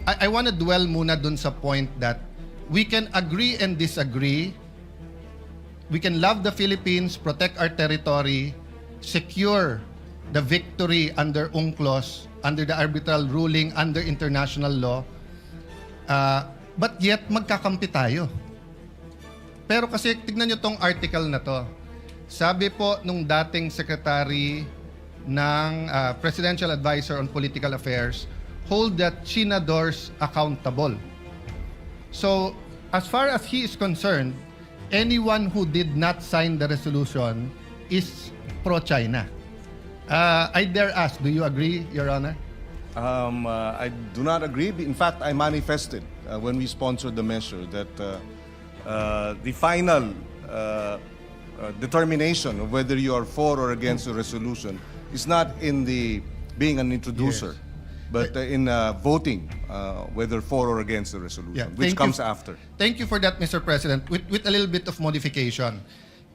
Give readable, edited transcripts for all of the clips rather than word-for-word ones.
I want to dwell muna dun sa point that we can agree and disagree. We can love the Philippines, protect our territory, secure the victory under UNCLOS, under the arbitral ruling, under international law, but yet magkakampi tayo. Pero kasi tignan nyo tong article na to. Sabi po nung dating secretary ng Presidential Advisor on Political Affairs, hold the Chinadors accountable. So, as far as he is concerned, anyone who did not sign the resolution is pro-China. I dare ask, do you agree, Your Honor? I do not agree. In fact, I manifested when we sponsored the measure that the final determination of whether you are for or against the resolution is not in the being an introducer, Yes. but in voting whether for or against the resolution, Yeah, which thank comes you. after. Thank you for that, Mr. President, with a little bit of modification.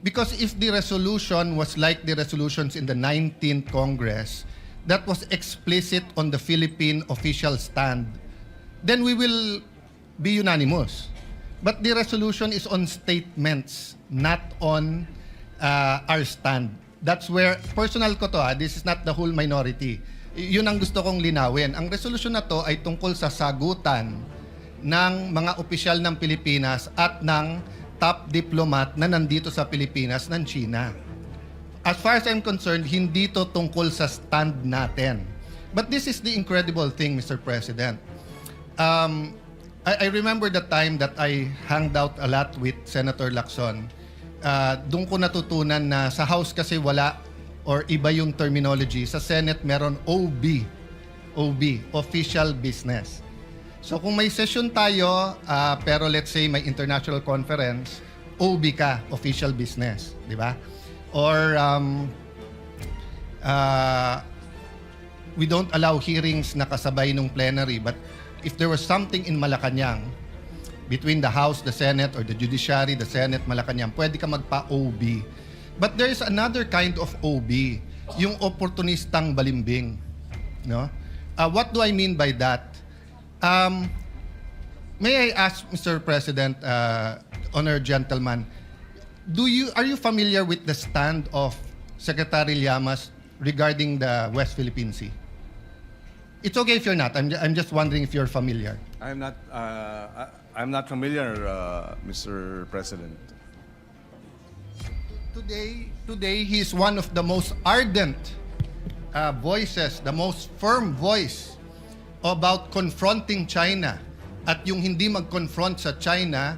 Because if the resolution was like the resolutions in the 19th Congress, that was explicit on the Philippine official stand, then we will be unanimous. But the resolution is on statements, not on our stand. That's where, personal ko to this is not the whole minority. Yun ang gusto kong linawin. Ang resolution na to ay tungkol sa sagutan ng mga opisyal ng Pilipinas at ng top diplomat na nandito sa Pilipinas ng China. As far as I'm concerned, hindi to tungkol sa stand natin. But this is the incredible thing, Mr. President. I remember the time that I hanged out a lot with Senator Lacson. Doon ko natutunan na sa House kasi wala or iba yung terminology. Sa Senate meron OB, Official Business. So kung may session tayo, pero let's say may international conference, OB ka, Official Business. Di ba? Or we don't allow hearings na kasabay nung plenary, but if there was something in Malacanang between the House, the Senate, or the Judiciary, the Senate, Malacanang, pwede ka magpa-OB. But there is another kind of OB, yung opportunistang balimbing. No? What do I mean by that? May I ask, Mr. President, honored gentleman, are you familiar with the stand of Secretary Llamas regarding the West Philippine Sea? It's okay if you're not. I'm just wondering if you're familiar. I'm not familiar, Mr. President. Today he is one of the most ardent voices, the most firm voice about confronting China. At yung hindi mag-confront sa China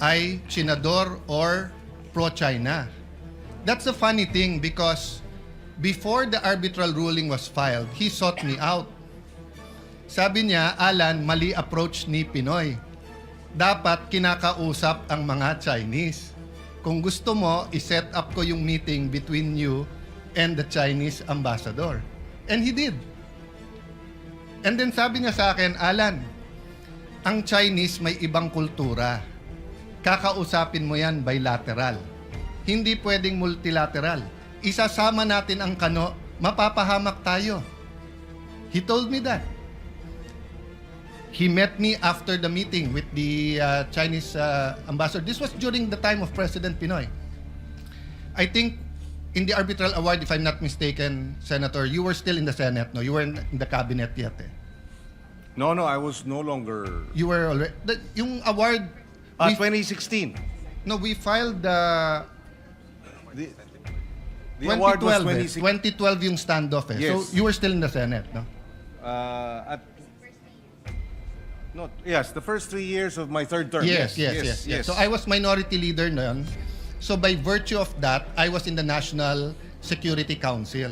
ay Chinador or pro-China. That's a funny thing because before the arbitral ruling was filed, he sought me out. Sabi niya, Alan, mali approach ni Pinoy. Dapat kinakausap ang mga Chinese. Kung gusto mo, i-set up ko yung meeting between you and the Chinese ambassador. And he did. And then sabi niya sa akin, Alan, ang Chinese may ibang kultura. Kakausapin mo yan bilateral. Hindi pwedeng multilateral. Isasama natin ang kano, mapapahamak tayo. He told me that. He met me after the meeting with the Chinese ambassador. This was during the time of President Pinoy. I think in the arbitral award, if I'm not mistaken, Senator, you were still in the Senate, no? You were in the cabinet yet, eh? No, I was no longer. You were already... yung award... 2016. No, we filed the... The award was 2012, 2012 yung standoff, eh. Yes. So you were still in the Senate, no? Yes, the first 3 years of my third term. Yes. So I was minority leader noon. So by virtue of that, I was in the National Security Council.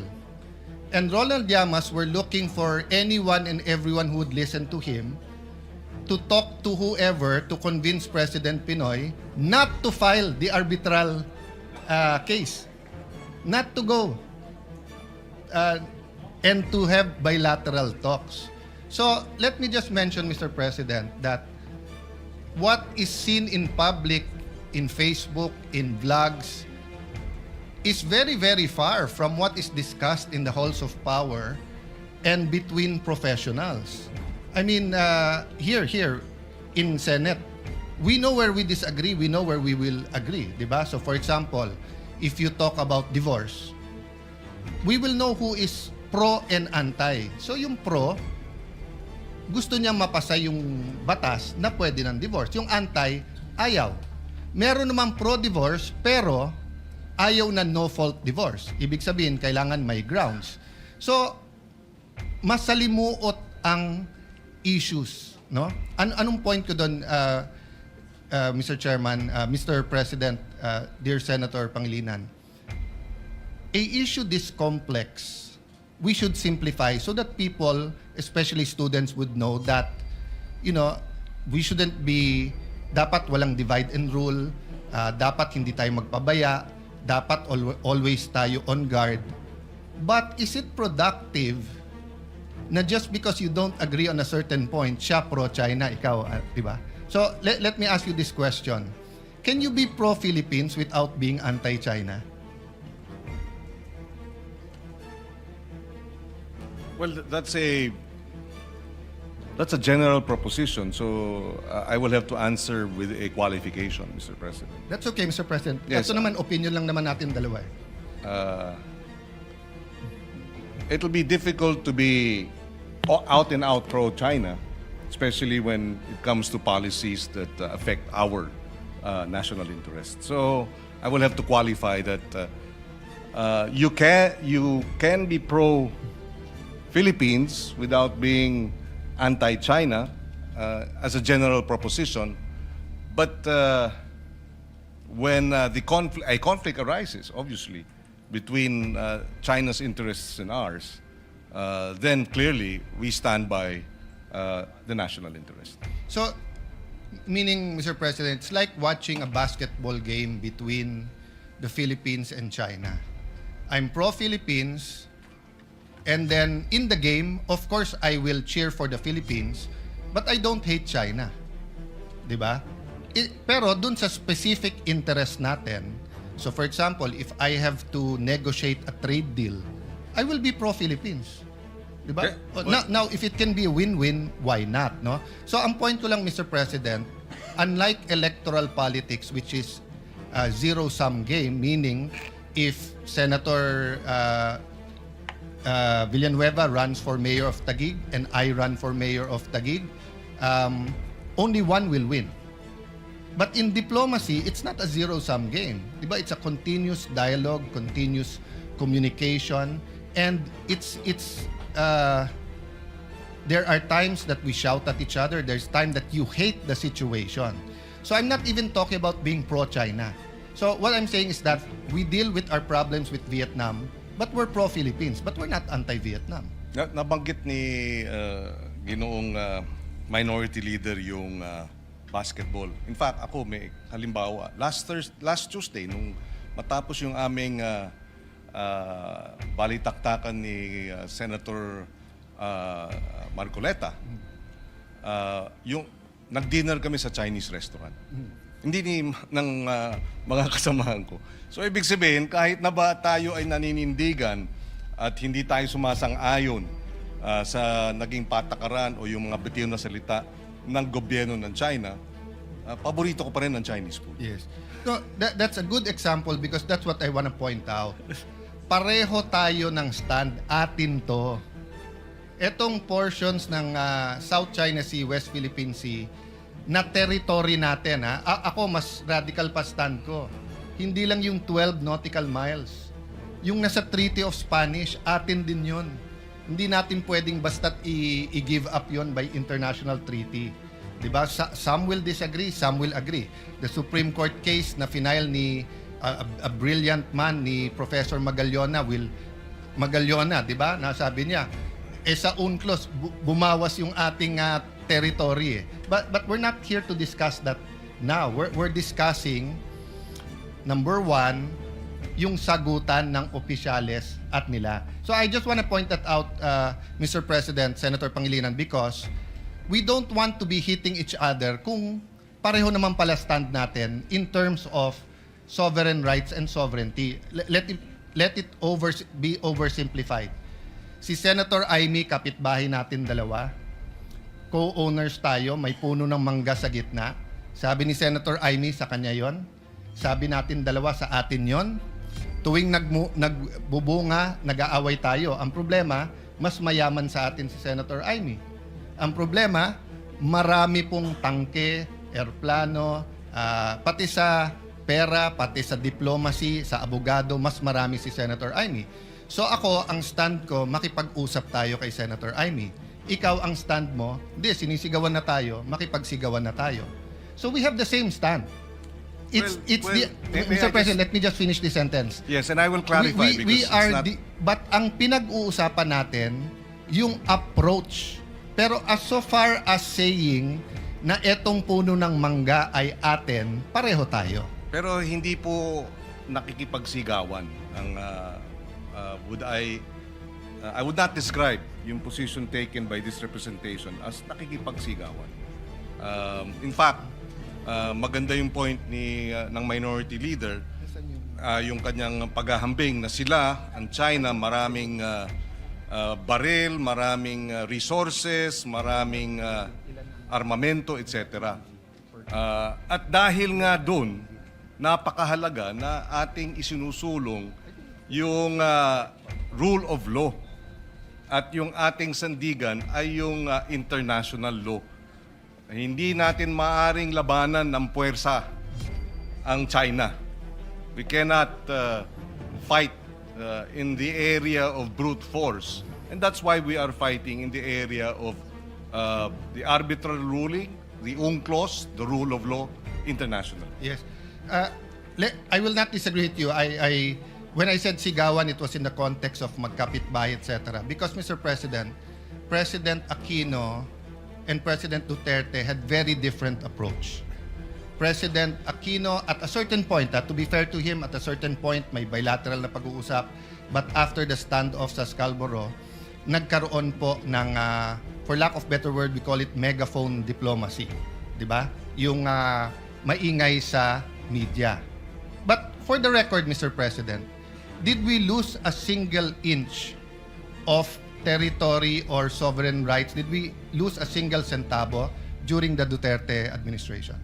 And Ronald Llamas were looking for anyone and everyone who would listen to him to talk to whoever to convince President Pinoy not to file the arbitral case. Not to go. And to have bilateral talks. So let me just mention, Mr. President, that what is seen in public, in Facebook, in vlogs, is very, very far from what is discussed in the halls of power and between professionals. I mean, here in Senate, we know where we disagree, we know where we will agree, di ba? So for example, if you talk about divorce, we will know who is pro and anti. So yung pro, gusto niya mapasa yung batas na pwede ng divorce. Yung anti, ayaw. Meron namang pro-divorce, pero ayaw na no-fault divorce. Ibig sabihin, kailangan may grounds. So, masalimuot ang issues, no? Anong point ko doon, Mr. Chairman, Mr. President, dear Senator Pangilinan? A issue this complex, we should simplify so that people, especially students, would know that, we shouldn't be, dapat walang divide and rule, dapat hindi tayo magpabaya, dapat always tayo on guard. But is it productive na just because you don't agree on a certain point, siya pro-China, ikaw, di ba? So, let me ask you this question. Can you be pro-Philippines without being anti-China? Well, that's a general proposition, so I will have to answer with a qualification, Mr. President. That's okay, Mr. President. Yes. Ito naman, opinion lang naman natin dalawa. It'll be difficult to be out and out pro-China, especially when it comes to policies that affect our national interests. So I will have to qualify that you can be pro-Philippines without being anti-China as a general proposition, but when a conflict arises, obviously, between China's interests and ours, then clearly we stand by the national interest. So, meaning, Mr. President, it's like watching a basketball game between the Philippines and China. I'm pro-Philippines, and then in the game, of course, I will cheer for the Philippines, but I don't hate China. Diba? Pero dun sa specific interest natin, so for example, if I have to negotiate a trade deal, I will be pro-Philippines. Diba? Now, if it can be a win-win, why not? No? So ang point ko lang, Mr. President, unlike electoral politics, which is a zero-sum game, meaning if Senator Villanueva runs for mayor of Taguig and I run for mayor of Taguig, only one will win. But in diplomacy, it's not a zero-sum game. Diba? It's a continuous dialogue, continuous communication, and there are times that we shout at each other. There's time that you hate the situation. So I'm not even talking about being pro-China. So what I'm saying is that we deal with our problems with Vietnam, but we're pro-Philippines, but we're not anti-Vietnam. Nabanggit ni ginoong minority leader yung basketball. In fact, ako may halimbawa. Last Tuesday, nung matapos yung aming balitaktakan ni Senator Marcoleta, yung nag-dinner kami sa Chinese restaurant. Hindi ng mga kasamahan ko. So ibig sabihin, kahit na ba tayo ay naninindigan at hindi tayo sumasang-ayon sa naging patakaran o yung mga bitiw na salita ng gobyerno ng China, paborito ko pa rin ang Chinese food. Yes. So that's a good example because that's what I want to point out. Pareho tayo ng stand, atin to. Etong portions ng South China Sea, West Philippine Sea, na territory natin. Ako, mas radical pa stand ko. Hindi lang yung 12 nautical miles. Yung nasa Treaty of Spanish, atin din yun. Hindi natin pwedeng basta't i-give up yon by international treaty. Diba? Some will disagree, some will agree. The Supreme Court case na final ni a brilliant man ni Professor Magallona, diba? Nasabi niya, sa UNCLOS, bumawas yung ating territory. But we're not here to discuss that now. We're discussing, number one, yung sagutan ng opisyales at nila. So I just want to point that out, Mr. President, Senator Pangilinan, because we don't want to be hitting each other kung pareho naman pala stand natin in terms of sovereign rights and sovereignty. Let it be oversimplified. Si Senator Amy, kapitbahay natin dalawa, co-owners tayo, may puno ng mangga sa gitna. Sabi ni Senator Amy, sa kanya yon. Sabi natin dalawa, sa atin yon. Tuwing nagbubunga, nag-aaway tayo. Ang problema, mas mayaman sa atin si Senator Amy. Ang problema, marami pong tangke, aeroplano, pati sa pera, pati sa diplomacy, sa abogado, mas marami si Senator Amy. So ako, ang stand ko, makipag-usap tayo kay Senator Amy. Ikaw ang stand mo, hindi, sinisigawan na tayo, makipagsigawan na tayo. So we have the same stand. Mr. President, let me just finish the sentence. Yes, and I will clarify because but ang pinag-uusapan natin, yung approach. Pero as so far as saying na etong puno ng mangga ay atin, pareho tayo. Pero hindi po nakikipagsigawan ang I would not describe yung position taken by this representation as nakikipagsigawan. In fact, maganda yung point ng minority leader, yung kanyang paghahambing na sila, ang China, maraming baril, maraming resources, maraming armamento, etc. At dahil nga doon, napakahalaga na ating isinusulong yung rule of law at yung ating sandigan ay yung international law. Hindi natin maaring labanan ng puwersa ang China. We cannot fight in the area of brute force. And that's why we are fighting in the area of the arbitral ruling, the UNCLOS, the rule of law, international. Yes. I will not disagree with you. When I said sigawan, it was in the context of magkapitbahay, etc. Because, Mr. President, President Aquino and President Duterte had very different approach. President Aquino, at a certain point, to be fair to him, at a certain point, may bilateral na pag-uusap. But after the standoff sa Scarborough, nagkaroon po ng, for lack of better word, we call it megaphone diplomacy. Di ba? Yung maingay sa media. But for the record, Mr. President, did we lose a single inch of territory or sovereign rights? Did we lose a single centavo during the Duterte administration?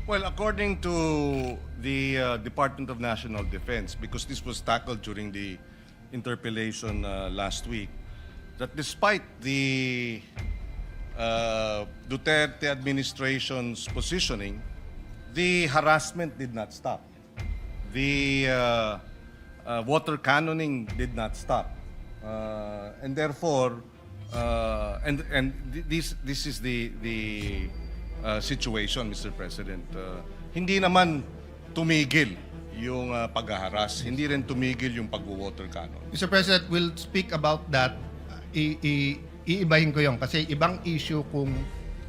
Well, according to the Department of National Defense, because this was tackled during the interpellation last week, that despite the Duterte administration's positioning, the harassment did not stop. The water cannoning did not stop. And therefore, this is the situation, Mr. President. Hindi naman tumigil yung paghaharas. Hindi rin tumigil yung pag-water cannon. Mr. President, we'll speak about that. Iibahin ko yun kasi ibang issue kung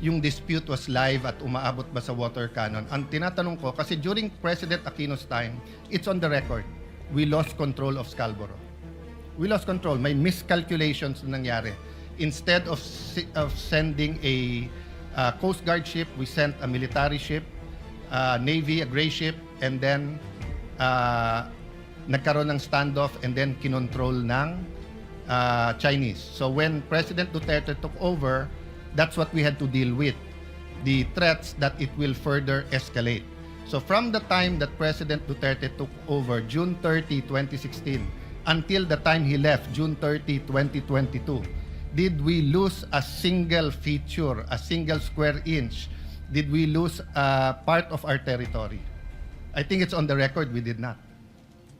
yung dispute was live at umaabot ba sa water cannon. Ang tinatanong ko, kasi during President Aquino's time, it's on the record, we lost control of Scarborough. We lost control. May miscalculations na nangyari. Instead of sending a Coast Guard ship, we sent a military ship, Navy, a gray ship, and then nagkaroon ng standoff and then kinontrol ng Chinese. So when President Duterte took over, that's what we had to deal with, the threats that it will further escalate. So from the time that President Duterte took over, June 30, 2016, until the time he left, June 30, 2022, did we lose a single feature, a single square inch? Did we lose part of our territory? I think it's on the record we did not.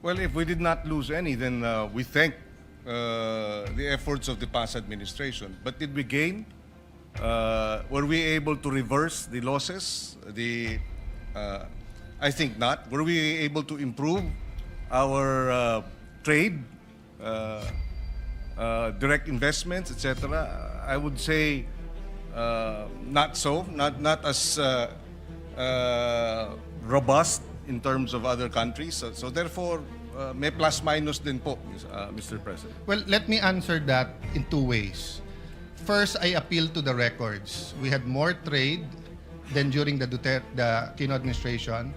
Well, if we did not lose any, then we thank the efforts of the past administration. But did we gain? Were we able to reverse the losses? I think not. Were we able to improve our trade, direct investments, etc.? I would say not so. Not as robust in terms of other countries. So therefore, may plus minus din po, Mr. President. Well, let me answer that in two ways. First, I appeal to the records. We had more trade than during the Aquino administration.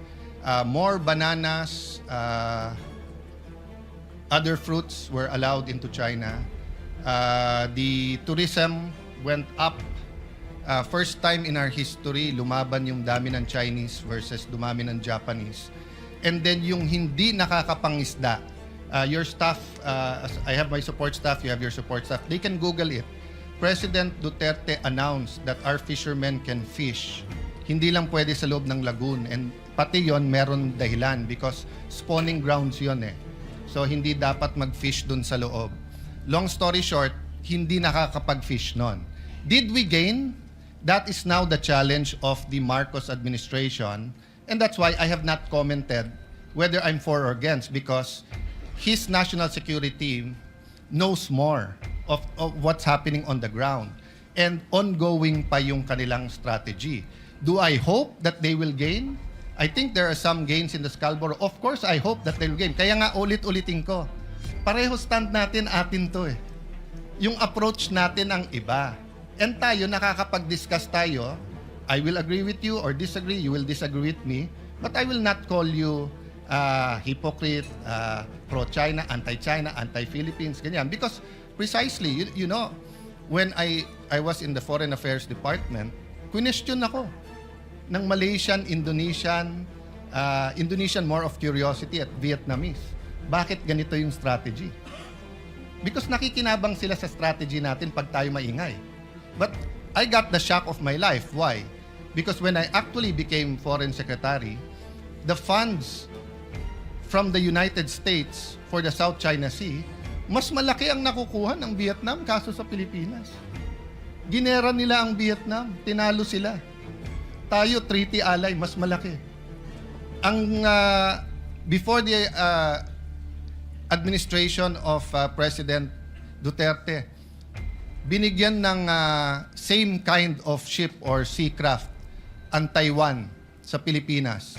More bananas, other fruits were allowed into China. The tourism went up First time in our history, lumaban yung dami ng Chinese versus dumami ng Japanese. And then yung hindi nakakapangisda, your staff, I have my support staff, you have your support staff, they can Google it. President Duterte announced that our fishermen can fish. Hindi lang pwede sa loob ng lagoon. And pati yon meron dahilan because spawning grounds yon eh. So hindi dapat mag-fish dun sa loob. Long story short, hindi nakakapag-fish nun. Did we gain? That is now the challenge of the Marcos administration. And that's why I have not commented whether I'm for or against because his national security knows more of what's happening on the ground. And ongoing pa yung kanilang strategy. Do I hope that they will gain? I think there are some gains in the Scarborough. Of course, I hope that they will gain. Kaya nga ulit-ulitin ko, pareho stand natin, atin to eh. Yung approach natin ang iba. And tayo, nakakapag-discuss tayo, I will agree with you or disagree, you will disagree with me, but I will not call you hypocrite, pro-China, anti-China, anti-Philippines, ganyan. Because precisely, you know, when I was in the Foreign Affairs Department, question ako ng Malaysian, Indonesian more of curiosity at Vietnamese. Bakit ganito yung strategy? Because nakikinabang sila sa strategy natin pag tayo maingay. But I got the shock of my life. Why? Because when I actually became Foreign Secretary, the funds from the United States for the South China Sea, mas malaki ang nakukuha ng Vietnam kaso sa Pilipinas. Ginera nila ang Vietnam, tinalo sila. Tayo, treaty ally, mas malaki. Ang before the administration of President Duterte, binigyan ng same kind of ship or seacraft ang Taiwan sa Pilipinas.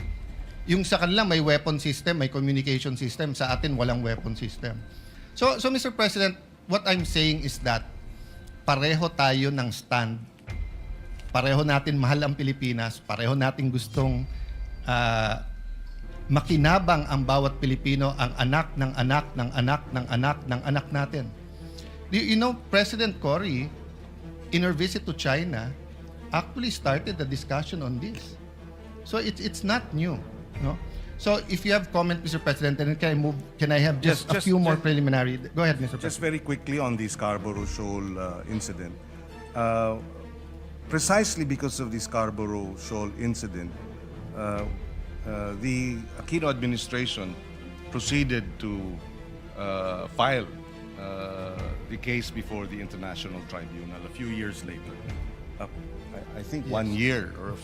Yung sa kanila may weapon system, may communication system. Sa atin, walang weapon system. So Mr. President, what I'm saying is that pareho tayo ng stand. Pareho natin mahal ang Pilipinas. Pareho natin gustong makinabang ang bawat Pilipino, ang anak ng anak ng anak ng anak ng anak natin. You know, President Cory, in her visit to China, actually started the discussion on this. So it's not new, no? So if you have comment, Mr. President, then can I have just a few more preliminary? Go ahead, Mr. President. Just very quickly on the Scarborough Shoal incident. Precisely because of the Scarborough Shoal incident, The Aquino administration proceeded to file the case before the International Tribunal a few years later. I think 1 year or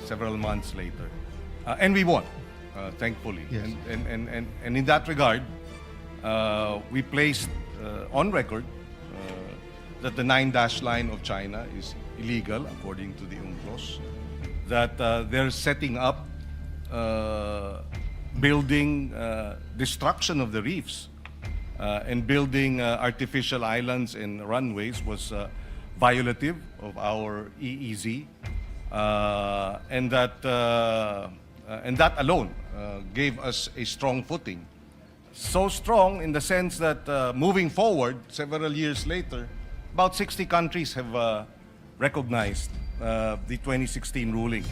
several months later. And we won, thankfully. Yes. And in that regard, we placed on record that the 9-dash line of China is illegal according to the UNCLOS, that they're setting up building destruction of the reefs and building artificial islands and runways was violative of our EEZ, and that alone gave us a strong footing. So strong in the sense that moving forward, several years later, about 60 countries have recognized the 2016 ruling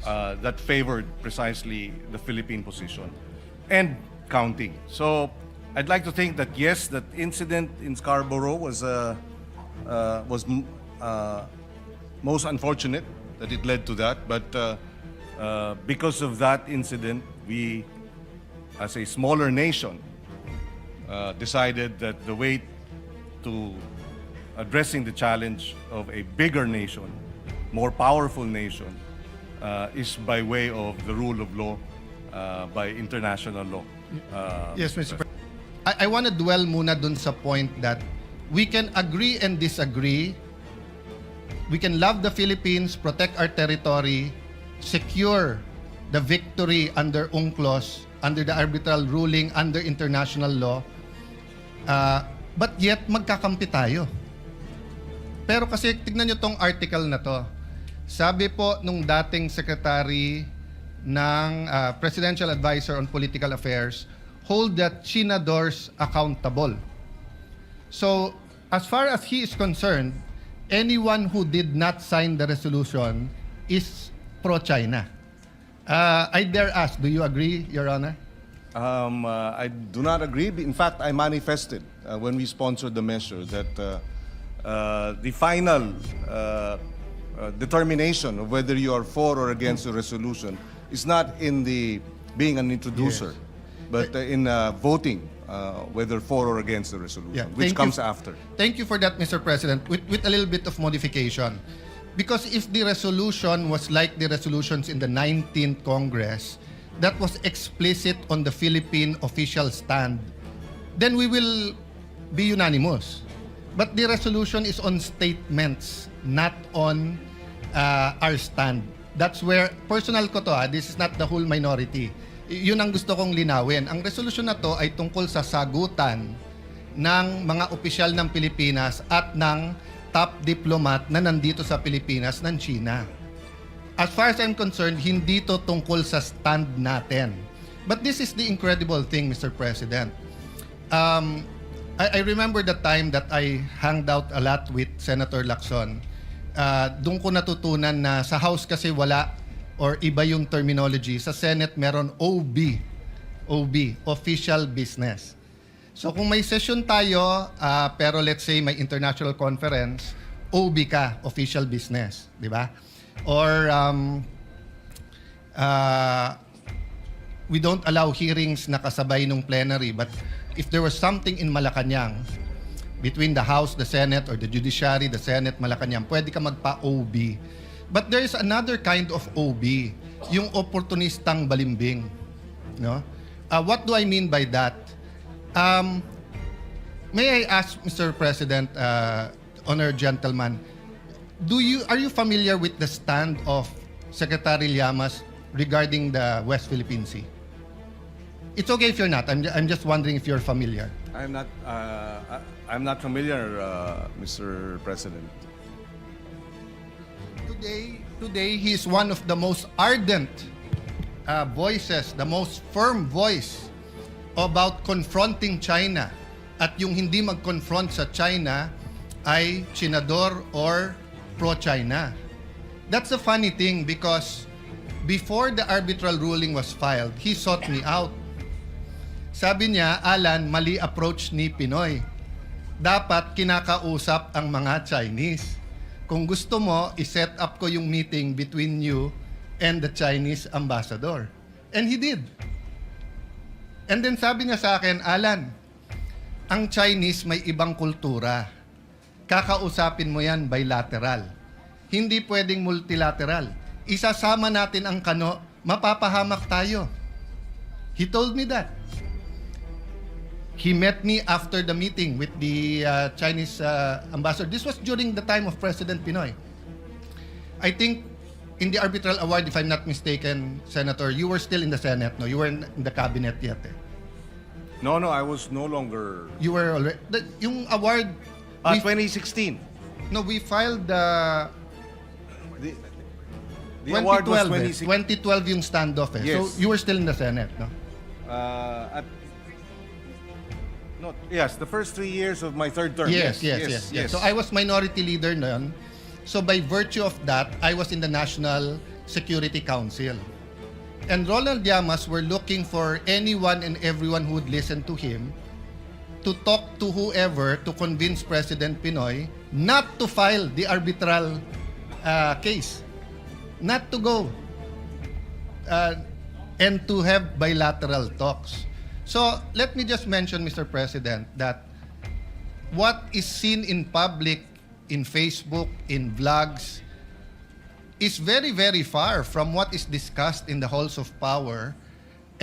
that favored precisely the Philippine position and counting. So I'd like to think that yes, that incident in Scarborough was most unfortunate that it led to that, but because of that incident, we, as a smaller nation, decided that the way to addressing the challenge of a bigger nation, more powerful nation, is by way of the rule of law, by international law. Yes, Mr. President. I want to dwell muna dun sa point that we can agree and disagree. We can love the Philippines, protect our territory, secure the victory under UNCLOS, under the arbitral ruling, under international law, but yet magkakampi tayo. Pero kasi tignan nyo tong article na to. Sabi po nung dating secretary ng Presidential Advisor on Political Affairs, hold the Chinadors accountable. So, as far as he is concerned, anyone who did not sign the resolution is pro-China. I dare ask, do you agree, Your Honor? I do not agree. In fact, I manifested when we sponsored the measure that the final determination of whether you are for or against the resolution is not in the being an introducer, but in voting whether for or against the resolution, which comes after. Thank you for that, Mr. President, with a little bit of modification. Because if the resolution was like the resolutions in the 19th Congress, that was explicit on the Philippine official stand, then we will be unanimous. But the resolution is on statements, not on our stand. That's where, personal ko to, this is not the whole minority. Yun ang gusto kong linawin. Ang resolution na to ay tungkol sa sagutan ng mga opisyal ng Pilipinas at ng top diplomat na nandito sa Pilipinas ng China. As far as I'm concerned, hindi to tungkol sa stand natin. But this is the incredible thing, Mr. President. I remember the time that I hanged out a lot with Senator Lacson. Doon ko natutunan na sa House kasi wala or iba yung terminology. Sa Senate meron OB, official business. So kung may session tayo, pero let's say may international conference, OB ka, official business, di ba? Or we don't allow hearings na kasabay nung plenary, but if there was something in Malacanang between the House, the Senate, or the Judiciary, the Senate, Malacanang, pwede ka magpa-OB. But there is another kind of OB, yung opportunistang balimbing. No? What do I mean by that? May I ask, Mr. President, honored gentleman, are you familiar with the stand of Secretary Llamas regarding the West Philippine Sea? It's okay if you're not. I'm just wondering if you're familiar. I'm not familiar, Mr. President. Today, he is one of the most ardent voices, the most firm voice about confronting China. At yung hindi mag-confront sa China ay Chinador or pro-China. That's a funny thing because before the arbitral ruling was filed, he sought me out. Sabi niya, Alan, mali approach ni Pinoy. Dapat kinakausap ang mga Chinese. Kung gusto mo, i-set up ko yung meeting between you and the Chinese ambassador. And he did. And then sabi niya sa akin, Alan, ang Chinese may ibang kultura. Kakausapin mo yan bilateral. Hindi pwedeng multilateral. Isasama natin ang kano, mapapahamak tayo. He told me that. He met me after the meeting with the Chinese ambassador. This was during the time of President Pinoy. I think in the arbitral award, if I'm not mistaken, Senator, you were still in the Senate, no? You were in the cabinet yet, eh? No, I was no longer. You were already... Yung award... 2016. No, we filed the award was 2012 yung standoff, eh. Yes. So you were still in the Senate, no? Yes, the first 3 years of my third term. Yes. So I was minority leader noon. So by virtue of that, I was in the National Security Council. And Ronald Llamas were looking for anyone and everyone who would listen to him to talk to whoever to convince President Pinoy not to file the arbitral case. Not to go. And to have bilateral talks. So let me just mention, Mr. President, that what is seen in public, in Facebook, in vlogs, is very, very far from what is discussed in the halls of power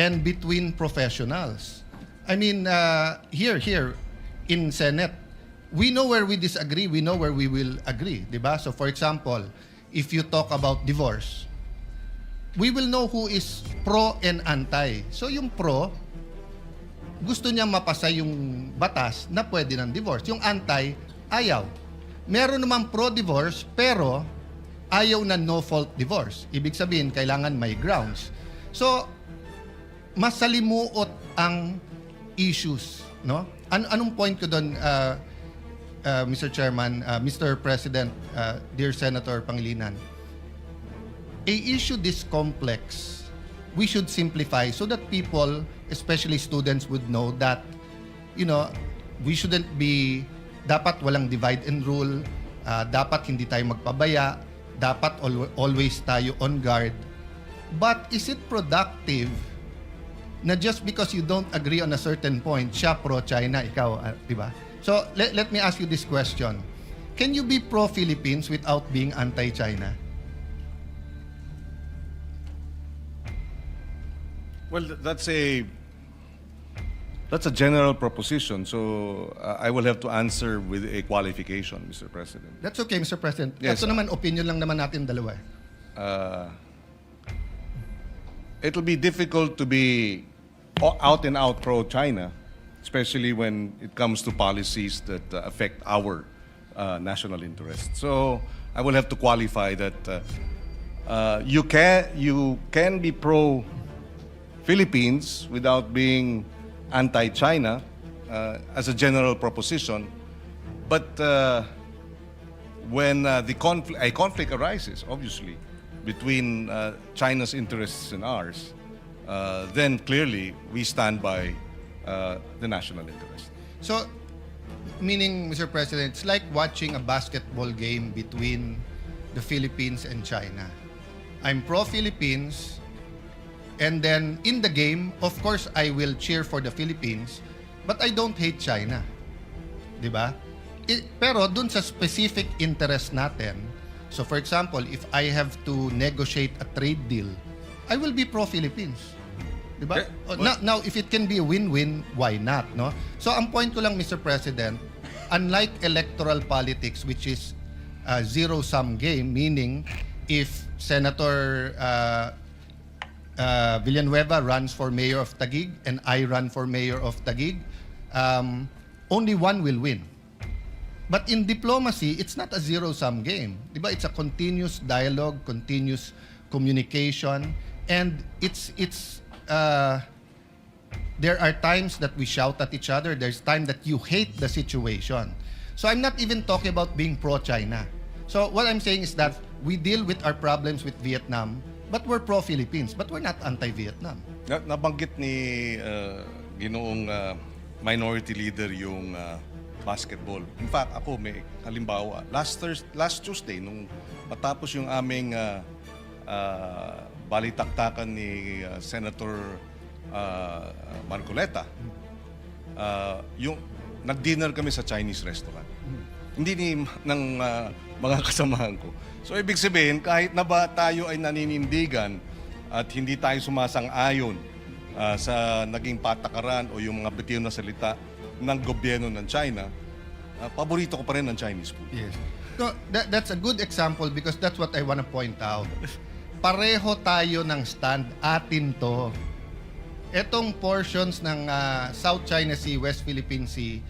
and between professionals. I mean, here in Senate, we know where we disagree, we know where we will agree, diba? So for example, if you talk about divorce, we will know who is pro and anti. So yung pro, gusto niya mapasa yung batas na pwede ng divorce. Yung anti, ayaw. Meron naman pro-divorce, pero ayaw na no-fault divorce. Ibig sabihin, kailangan may grounds. So, masalimuot ang issues, no? Anong point ko doon, Mr. Chairman, Mr. President, dear Senator Pangilinan, a issue this complex, we should simplify so that people, especially students, would know that, we shouldn't be, dapat walang divide and rule, dapat hindi tayo magpabaya, dapat always tayo on guard. But is it productive na just because you don't agree on a certain point, siya pro-China, ikaw, di ba? So, let me ask you this question. Can you be pro-Philippines without being anti-China? Well, that's a general proposition. So I will have to answer with a qualification, Mr. President. That's okay, Mr. President. Yes, Ito naman, opinion lang naman natin dalawa. It'll be difficult to be out and out pro-China, especially when it comes to policies that affect our national interest. So I will have to qualify that you can be pro-Philippines without being anti-China as a general proposition, but when a conflict arises, obviously, between China's interests and ours, then clearly we stand by the national interest. So, meaning, Mr. President, it's like watching a basketball game between the Philippines and China. I'm pro-Philippines, and then in the game, of course, I will cheer for the Philippines, but I don't hate China. Di ba? Pero dun sa specific interest natin, so for example, if I have to negotiate a trade deal, I will be pro-Philippines. Diba? Now, if it can be a win-win, why not? No? So, ang point ko lang, Mr. President, unlike electoral politics, which is a zero-sum game, meaning if Senator Villanueva runs for mayor of Taguig and I run for mayor of Taguig, only one will win. But in diplomacy, it's not a zero-sum game. Diba? It's a continuous dialogue, continuous communication, and there are times that we shout at each other. There's time that you hate the situation. So I'm not even talking about being pro-China. So what I'm saying is that we deal with our problems with Vietnam, but we're pro-Philippines, but we're not anti-Vietnam. Nabanggit ni Ginoong minority leader yung basketball. In fact, ako may halimbawa. Last Tuesday, nung matapos yung aming balitaktakan ni Senator Marcoleta, yung nag-dinner kami sa Chinese restaurant. Hindi ng mga kasamahan ko. So ibig sabihin, kahit na ba tayo ay naninindigan at hindi tayo sumasang-ayon sa naging patakaran o yung mga bitiw na salita ng gobyerno ng China, paborito ko pa rin ang Chinese food. Yes. So that's a good example because that's what I want to point out. Pareho tayo ng stand, atin to. Etong portions ng South China Sea, West Philippine Sea,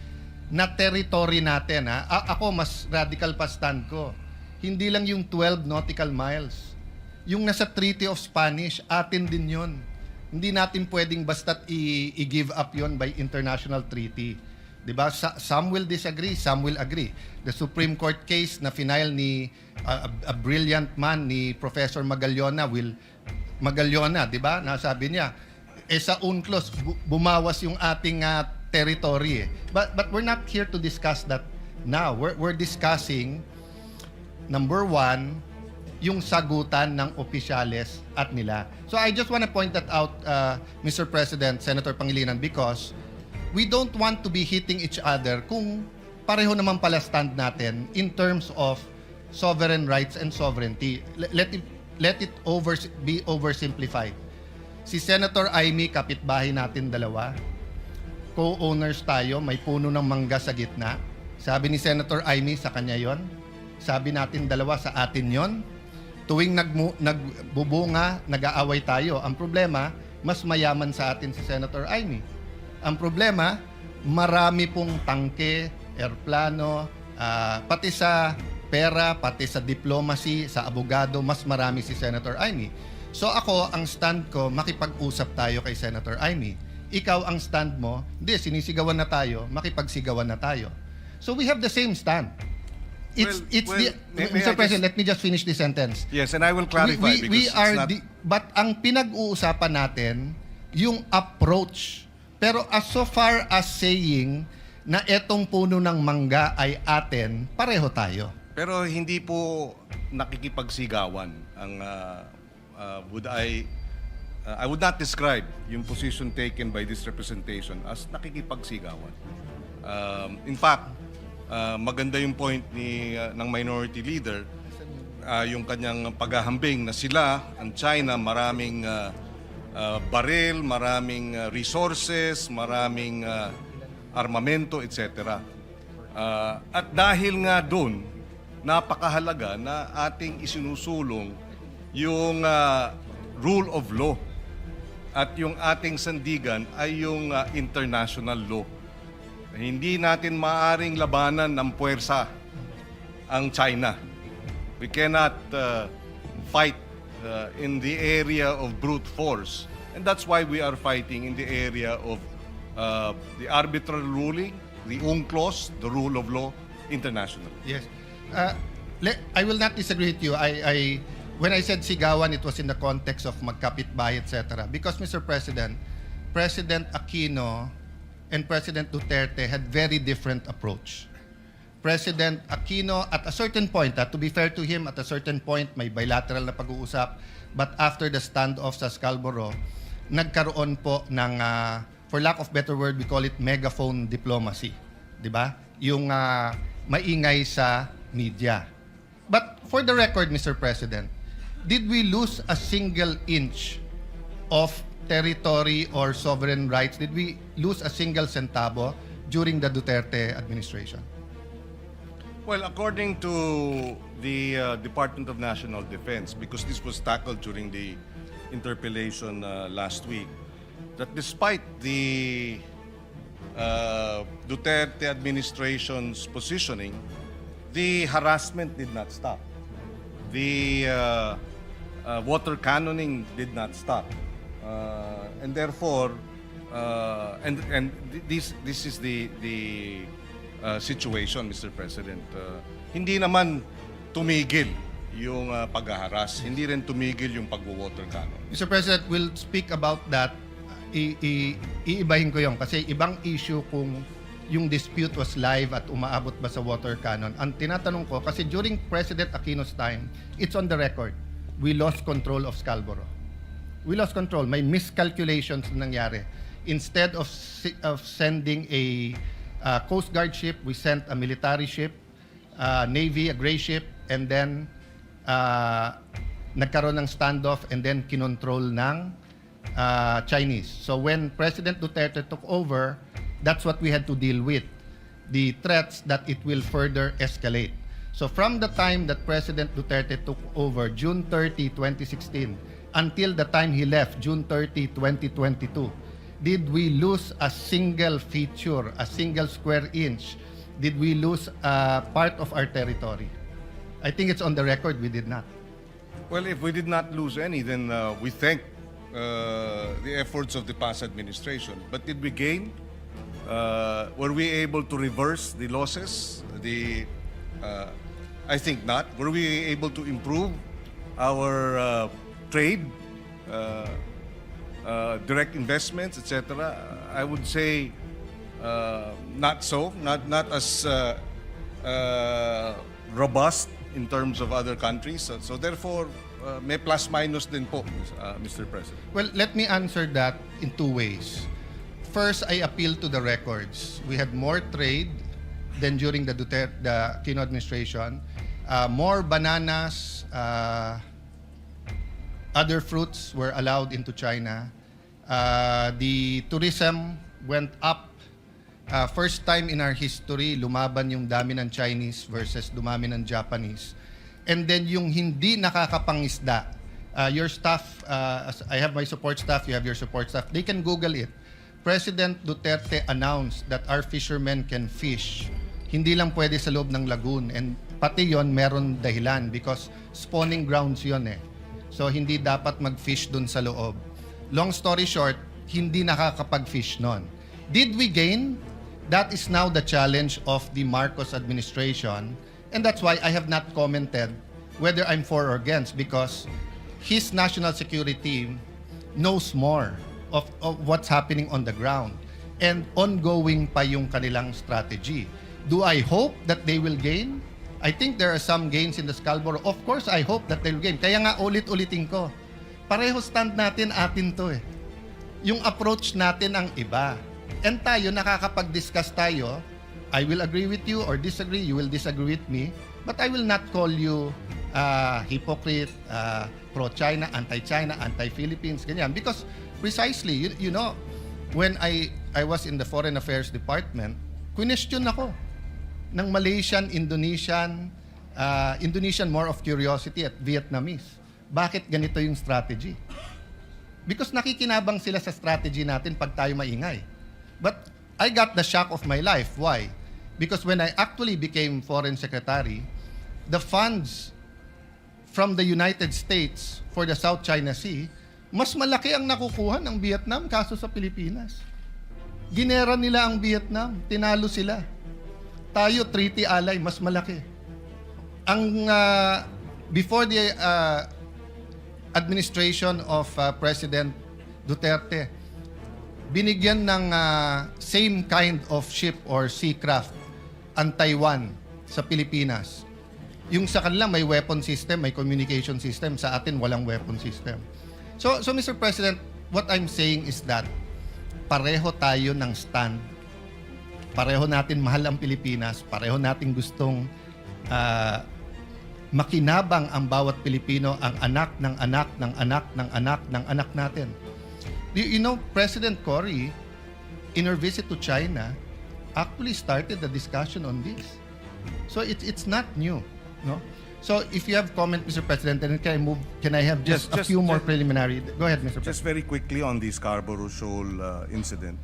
na territory natin. Ako, mas radical pa stand ko. Hindi lang yung 12 nautical miles. Yung nasa Treaty of Spanish, atin din yun. Hindi natin pwedeng basta't i-give up yon by international treaty. Diba? Some will disagree, some will agree. The Supreme Court case na final ni a brilliant man ni Professor Magallona, diba? Nasabi niya, sa UNCLOS, bumawas yung ating territory. But we're not here to discuss that now. We're discussing, number one, yung sagutan ng opisyales at nila. So I just want to point that out, Mr. President, Senator Pangilinan, because we don't want to be hitting each other kung pareho naman pala stand natin in terms of sovereign rights and sovereignty. Let it be oversimplified. Si Senator Amy, kapitbahay natin dalawa, co-owners tayo, may puno ng mangga sa gitna. Sabi ni Senator Amy, sa kanya yon. Sabi natin dalawa, sa atin yon. Tuwing nagbubunga, nag-aaway tayo. Ang problema, mas mayaman sa atin si Senator Amy. Ang problema, marami pong tangke, airplano, pati sa pera, pati sa diplomacy, sa abogado, mas marami si Senator Amy. So ako, ang stand ko, makipag-usap tayo kay Senator Amy. Ikaw, ang stand mo, hindi, sinisigawan na tayo, makipagsigawan na tayo. So we have the same stand. May I Mr. President, just- let me just finish this sentence. Yes, and I will clarify because We it's are not... but ang pinag-uusapan natin yung approach. Pero as so far as saying na etong puno ng mangga ay atin, pareho tayo. Pero hindi po nakikipagsigawan ang I would not describe yung position taken by this representation as nakikipagsigawan. In fact, maganda yung point ng minority leader, yung kanyang paghahambing na sila, ang China, maraming baril, maraming resources, maraming armamento, etc. At dahil nga doon, napakahalaga na ating isinusulong yung rule of law at yung ating sandigan ay yung international law. Hindi natin maaring labanan ng puwersa ang China. We cannot fight in the area of brute force. And that's why we are fighting in the area of the arbitral ruling, the UNCLOS, the rule of law, international. Yes. I will not disagree with you. When I said sigawan, it was in the context of magkapitbahay, etc. Because, Mr. President, President Aquino and President Duterte had very different approach. President Aquino, at a certain point, to be fair to him, at a certain point, may bilateral na pag-uusap. But after the standoff sa Scarborough, nagkaroon po ng, for lack of better word, we call it megaphone diplomacy. Di ba? Yung maingay sa media. But for the record, Mr. President, did we lose a single inch of territory or sovereign rights? Did we lose a single centavo during the Duterte administration? Well, according to the Department of National Defense, because this was tackled during the interpellation last week, that despite the Duterte administration's positioning, the harassment did not stop. The water cannoning did not stop. And therefore, this is the situation, Mr. President. Hindi naman tumigil yung paghaharas, hindi rin tumigil yung pagwo-water cannon. Mr. President, we'll speak about that. Iibahin ko yon kasi ibang issue kung yung dispute was live at umaabot ba sa water cannon. Ang tinatanong ko, kasi during President Aquino's time, it's on the record, we lost control of Scarborough. We lost control. May miscalculations na nangyari. Instead of sending a Coast Guard ship, we sent a military ship, Navy, a gray ship, and then nagkaroon ng standoff and then kinontrol ng Chinese. So when President Duterte took over, that's what we had to deal with, the threats that it will further escalate. So from the time that President Duterte took over, June 30, 2016, until the time he left, June 30, 2022, did we lose a single feature, a single square inch? Did we lose part of our territory? I think it's on the record, we did not. Well, if we did not lose any, then we thank the efforts of the past administration. But did we gain? Were we able to reverse the losses? I think not. Were we able to improve our trade, direct investments, etc.? I would say not so. Not as robust in terms of other countries. So therefore, may plus minus din po, Mr. President. Well, let me answer that in two ways. First, I appeal to the records. We had more trade than during the Aquino administration. More bananas, other fruits were allowed into China. The tourism went up. First time in our history, lumaban yung dami ng Chinese versus dumami ng Japanese. And then yung hindi nakakapangisda, your staff, I have my support staff, you have your support staff, they can Google it. President Duterte announced that our fishermen can fish. Hindi lang pwede sa loob ng lagoon. And pati yon meron dahilan because spawning grounds yon eh. So hindi dapat mag-fish dun sa loob. Long story short, hindi nakakapag-fish nun. Did we gain? That is now the challenge of the Marcos administration. And that's why I have not commented whether I'm for or against, because his national security knows more of what's happening on the ground. And ongoing pa yung kanilang strategy. Do I hope that they will gain? I think there are some gains in the Scarborough. Of course, I hope that they will gain. Kaya nga ulit-ulitin ko, pareho stand natin, atin to eh. Yung approach natin ang iba. And tayo, nakakapag-discuss tayo, I will agree with you or disagree, you will disagree with me, but I will not call you hypocrite, pro-China, anti-China, anti-Philippines, ganyan. Because precisely, you know, when I was in the Foreign Affairs Department, question ako ng Malaysian, Indonesian, Indonesian more of curiosity at Vietnamese. Bakit ganito yung strategy? Because nakikinabang sila sa strategy natin pag tayo maingay. But I got the shock of my life. Why? Because when I actually became Foreign Secretary, the funds from the United States for the South China Sea, mas malaki ang nakukuha ng Vietnam kaso sa Pilipinas. Ginera nila ang Vietnam, tinalo sila. Tayo, treaty ally, mas malaki. Ang before the administration of President Duterte, binigyan ng same kind of ship or seacraft ang Taiwan sa Pilipinas. Yung sa kanila may weapon system, may communication system, sa atin walang weapon system. So Mr. President, what I'm saying is that pareho tayo ng stand. Pareho natin mahal ang Pilipinas, pareho natin gustong makinabang ang bawat Pilipino, ang anak ng anak ng anak ng anak ng anak natin. You know, President Cory, in her visit to China, actually started the discussion on this. So it's not new, no? So if you have comment, Mr. President, then can I have just a few more preliminary? Go ahead, Mr. President. Just very quickly on the Scarborough Shoal incident.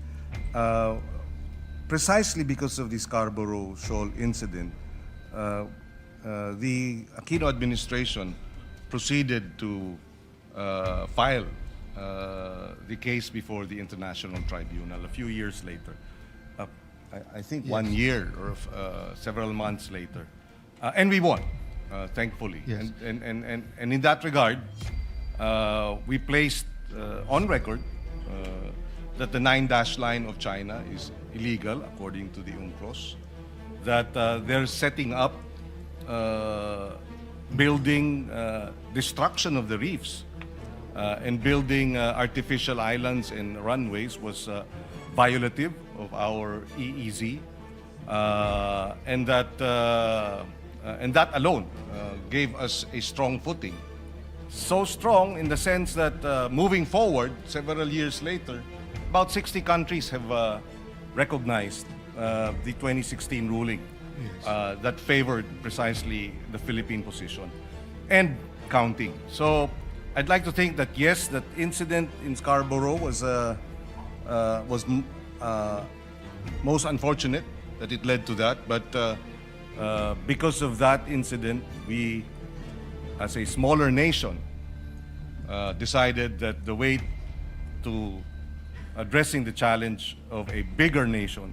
Precisely because of the Scarborough Shoal incident, The Aquino administration proceeded to file the case before the International Tribunal a few years later. I think 1 year or several months later. And we won, thankfully. Yes. And in that regard, we placed on record that the 9-dash line of China is illegal according to the UNCLOS, that they're setting up building destruction of the reefs and building artificial islands and runways was violative of our EEZ, and that alone gave us a strong footing. So strong in the sense that moving forward, several years later, about 60 countries have recognized the 2016 ruling that favored precisely the Philippine position and counting. So I'd like to think that yes, that incident in Scarborough was most unfortunate that it led to that, but because of that incident, we, as a smaller nation, decided that the way to addressing the challenge of a bigger nation